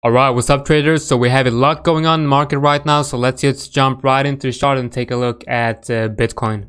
Alright, what's up traders? So we have a lot going on in the market right now, so let's just jump right into the chart and take a look at Bitcoin.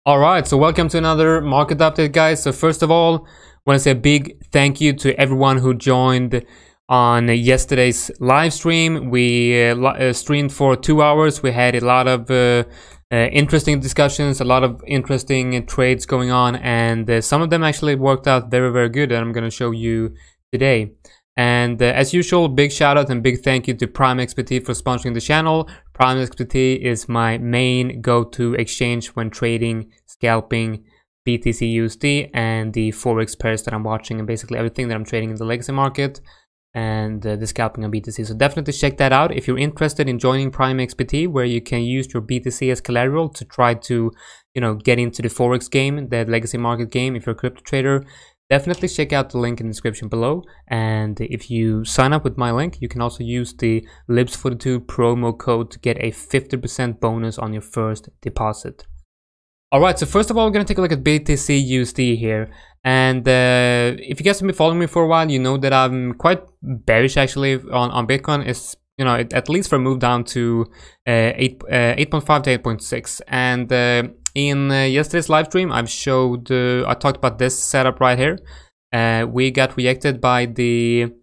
Alright, so welcome to another market update, guys. So first of all, I want to say a big thank you to everyone who joined on yesterday's live stream. We streamed for 2 hours. We had a lot of interesting discussions, a lot of interesting trades going on, and some of them actually worked out very good, and I'm going to show you today. And as usual, big shout out and big thank you to Prime XBT for sponsoring the channel. Prime XBT is my main go-to exchange when trading, scalping BTC USD and the Forex pairs that I'm watching, and basically everything that I'm trading in the legacy market and the scalping on BTC. So definitely check that out if you're interested in joining Prime XBT, where you can use your BTC as collateral to try to, get into the Forex game, the legacy market game. If you're a crypto trader, definitely check out the link in the description below. And if you sign up with my link, you can also use the Libs42 promo code to get a 50% bonus on your first deposit. Alright, so first of all, we're going to take a look at BTC USD here. And if you guys have been following me for a while, you know that I'm quite bearish actually on Bitcoin. It's, at least for a move down to 8.5 to 8.6. And in yesterday's live stream, I talked about this setup right here. We got rejected by the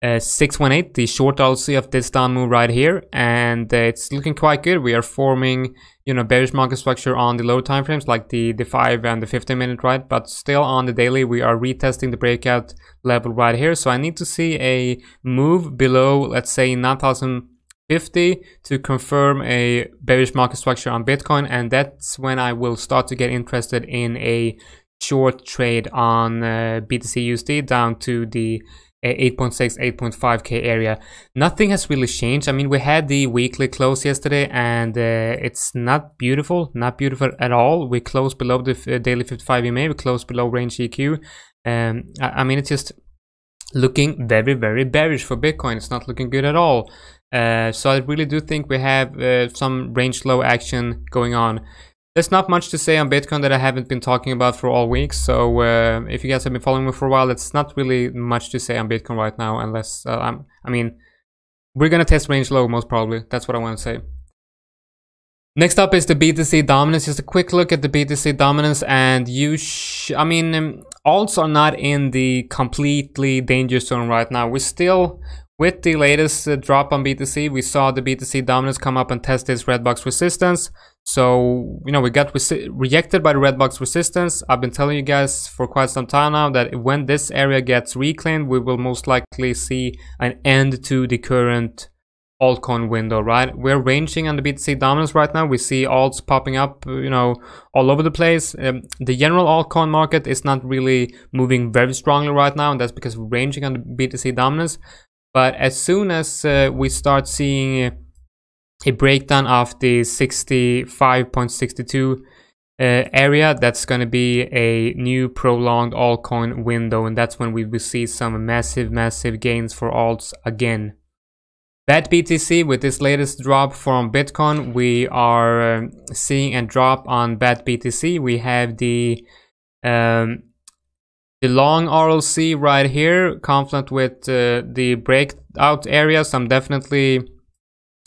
618, the short LC of this down move right here, and it's looking quite good. We are forming, bearish market structure on the lower time frames, like the 5 and the 15 minute, right? But still on the daily, we are retesting the breakout level right here. So I need to see a move below, let's say 9,050 to confirm a bearish market structure on Bitcoin, and that's when I will start to get interested in a short trade on BTC USD down to the 8.6, 8.5k area. Nothing has really changed. I mean, we had the weekly close yesterday, and it's not beautiful at all. We closed below the daily 55 EMA, we closed below range EQ. I mean, it's just looking very bearish for Bitcoin. It's not looking good at all. So I really do think we have some range low action going on. There's not much to say on Bitcoin that I haven't been talking about for all week. So if you guys have been following me for a while, it's not really much to say on Bitcoin right now, unless I mean, we're gonna test range low most probably. That's what I want to say. Next up is the BTC Dominance. Just a quick look at the BTC Dominance, and I mean, alts are not in the completely danger zone right now. We're still, with the latest drop on BTC, we saw the BTC Dominance come up and test this red box resistance. So, we got rejected by the red box resistance. I've been telling you guys for quite some time now that when this area gets reclaimed, we will most likely see an end to the current altcoin window, right? We're ranging on the BTC Dominance right now. We see alts popping up, all over the place. The general altcoin market is not really moving very strongly right now, and that's because we're ranging on the BTC Dominance. But as soon as we start seeing a breakdown of the 65.62 area, that's going to be a new prolonged altcoin window, and that's when we will see some massive gains for alts again. BAT BTC, with this latest drop from Bitcoin, we are seeing a drop on BAT BTC. We have the long RLC right here, confluent with the breakout area. So I'm definitely,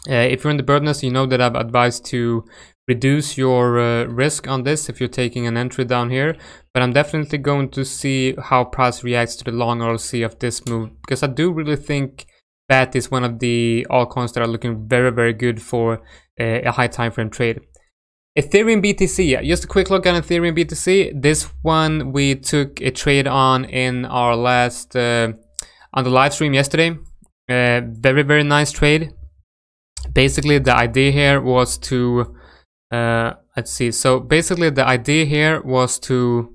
if you're in the birdness, you know that I've advised to reduce your risk on this if you're taking an entry down here. But I'm definitely going to see how price reacts to the long RLC of this move, because I do really think BAT is one of the altcoins that are looking very good for a high time frame trade. Ethereum BTC, just a quick look at Ethereum BTC. This one we took a trade on in our last on the live stream yesterday. Very nice trade. Basically, the idea here was to let's see. So basically, the idea here was to.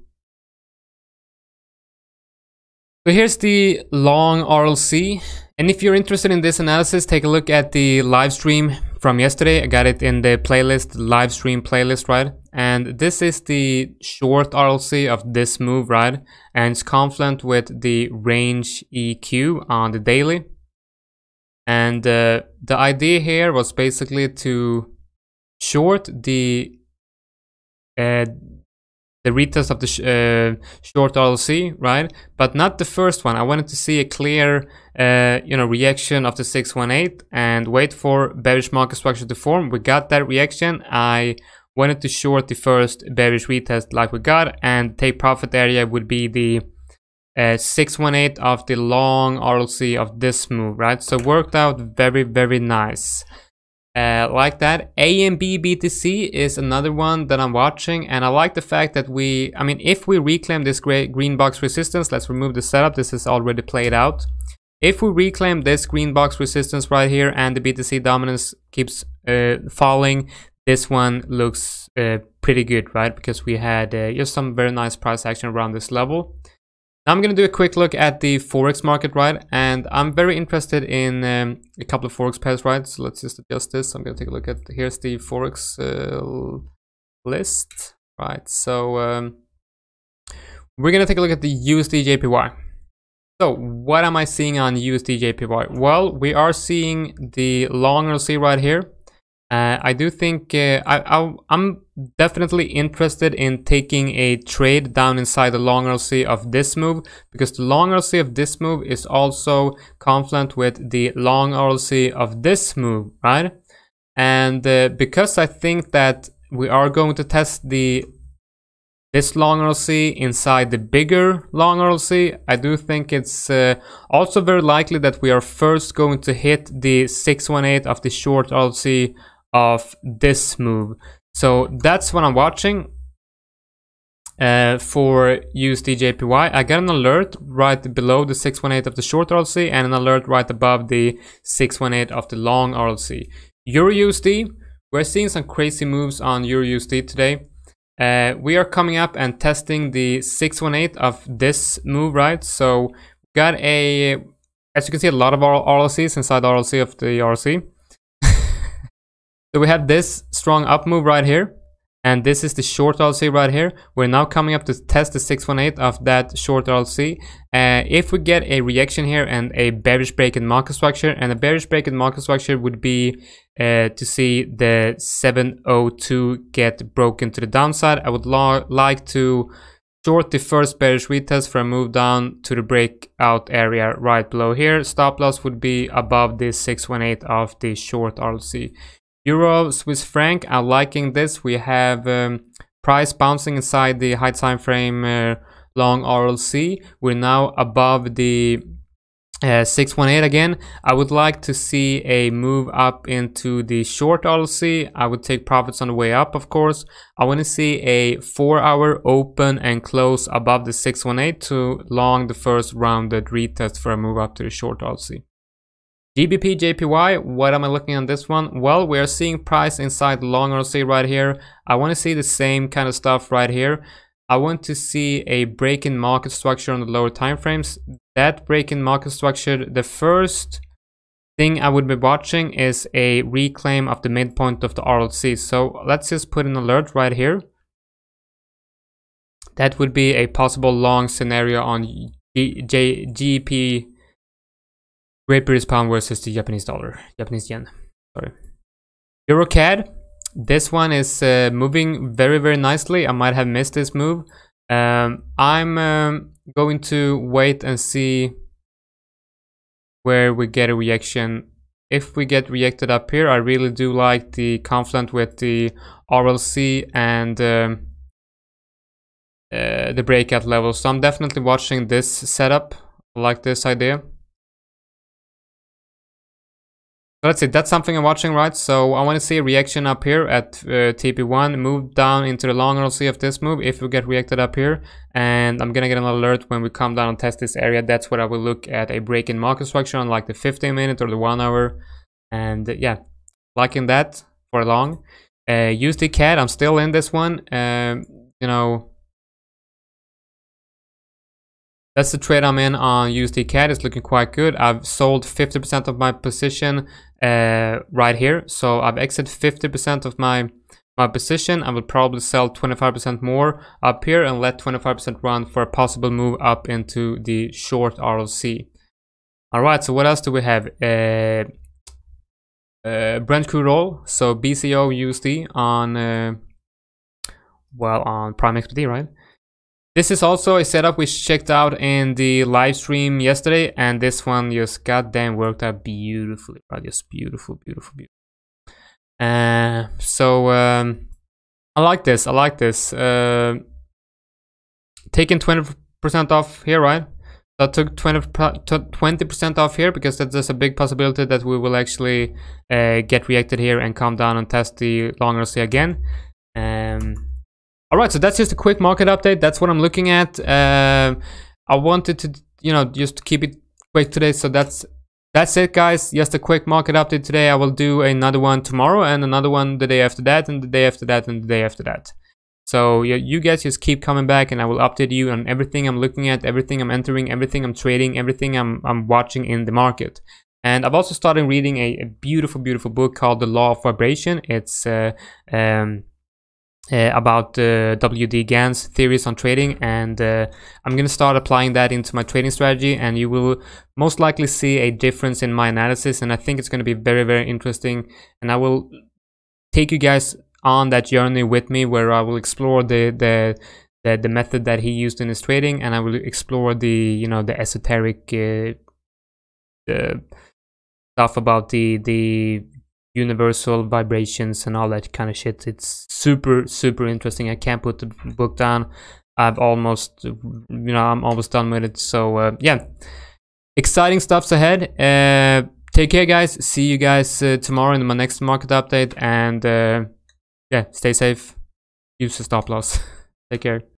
So here's the long RLC. And if you're interested in this analysis, take a look at the live stream from yesterday. I got it in the playlist, live stream playlist, right? And this is the short RLC of this move, right? And it's confluent with the range EQ on the daily. And the idea here was basically to short the the retest of the short RLC, right? But not the first one. I wanted to see a clear, reaction of the 618 and wait for bearish market structure to form. We got that reaction. I wanted to short the first bearish retest like we got, and take profit area would be the 618 of the long RLC of this move, right? So worked out very, very nice. Like that. AMB BTC is another one that I'm watching, and I like the fact that if we reclaim this green box resistance, let's remove the setup. This is already played out. If we reclaim this green box resistance right here and the BTC dominance keeps falling, this one looks pretty good, right? Because we had just some very nice price action around this level. Now I'm going to do a quick look at the Forex market, right? And I'm very interested in a couple of Forex pairs, right? So let's just adjust this. I'm going to take a look at, here's the Forex list, right? So we're going to take a look at the USD JPY. So what am I seeing on USD JPY? Well, we are seeing the long RLC right here. I do think I'm definitely interested in taking a trade down inside the long RLC of this move, because the long RLC of this move is also confluent with the long RLC of this move, right? And because I think that we are going to test this long RLC inside the bigger long RLC, I do think it's also very likely that we are first going to hit the 618 of the short RLC of this move. So that's what I'm watching for USD JPY. I got an alert right below the 618 of the short RLC and an alert right above the 618 of the long RLC. Euro USD, we're seeing some crazy moves on Euro USD today. We are coming up and testing the 618 of this move, right? So got as you can see, a lot of RLCs inside the RLC of the RLC. So we have this strong up move right here, and this is the short RLC right here. We're now coming up to test the 618 of that short RLC. If we get a reaction here and a bearish break in market structure, and a bearish break in market structure would be to see the 702 get broken to the downside, I would like to short the first bearish retest for a move down to the breakout area right below here. Stop loss would be above the 618 of the short RLC. Euro Swiss franc, I'm liking this. We have price bouncing inside the high time frame long RLC. We're now above the 618 again. I would like to see a move up into the short RLC. I would take profits on the way up, of course. I want to see a 4-hour open and close above the 618 to long the first rounded retest for a move up to the short RLC. GBP JPY, what am I looking on this one? Well, we are seeing price inside the long RLC right here. I want to see the same kind of stuff right here. I want to see a break in market structure on the lower time frames. That break in market structure, the first thing I would be watching is a reclaim of the midpoint of the RLC. So let's just put an alert right here. That would be a possible long scenario on GBP Great British Pound versus the Japanese yen. Sorry. Euro CAD. This one is moving very, very nicely. I might have missed this move. I'm going to wait and see where we get a reaction. If we get reacted up here, I really do like the confluent with the RLC and the breakout level. So I'm definitely watching this setup. I like this idea. Let's see, that's something I'm watching, right? So I want to see a reaction up here at TP1, move down into the long RLC of this move if we get reacted up here. And I'm gonna get an alert when we come down and test this area. That's what I will look at, a break in market structure on like the 15-minute or the 1 hour. And yeah, liking that for long. USD CAD, I'm still in this one. You know, that's the trade I'm in on USD CAD. It's looking quite good. I've sold 50% of my position right here. So I've exited 50% of my position. I will probably sell 25% more up here and let 25% run for a possible move up into the short RLC. All right, so what else do we have? Brent crude oil. So BCO USD well on Prime XPT, right? This is also a setup we checked out in the live stream yesterday, and this one just goddamn worked out beautifully, right? Just beautiful, beautiful, beautiful. I like this. I like this. Taking 20% off here, right? So I took 20% off here because there's a big possibility that we will actually get reacted here and come down and test the long RC again. All right, so that's just a quick market update. That's what I'm looking at. I wanted to, you know, just keep it quick today. So that's it, guys. Just a quick market update today. I will do another one tomorrow and another one the day after that and the day after that and the day after that. So yeah, you guys just keep coming back and I will update you on everything I'm looking at, everything I'm entering, everything I'm trading, everything I'm watching in the market. And I've also started reading a beautiful, beautiful book called The Law of Vibration. It's about W.D. Gann's theories on trading, and I'm gonna start applying that into my trading strategy, and you will most likely see a difference in my analysis, and I think it's going to be very, very interesting. And I will take you guys on that journey with me, where I will explore the method that he used in his trading, and I will explore the, you know, the esoteric stuff about the universal vibrations and all that kind of shit. It's super, super interesting. I can't put the book down. I'm almost done with it. So yeah, exciting stuff's ahead. Take care, guys. See you guys tomorrow in my next market update, and yeah, stay safe, use the stop loss. Take care.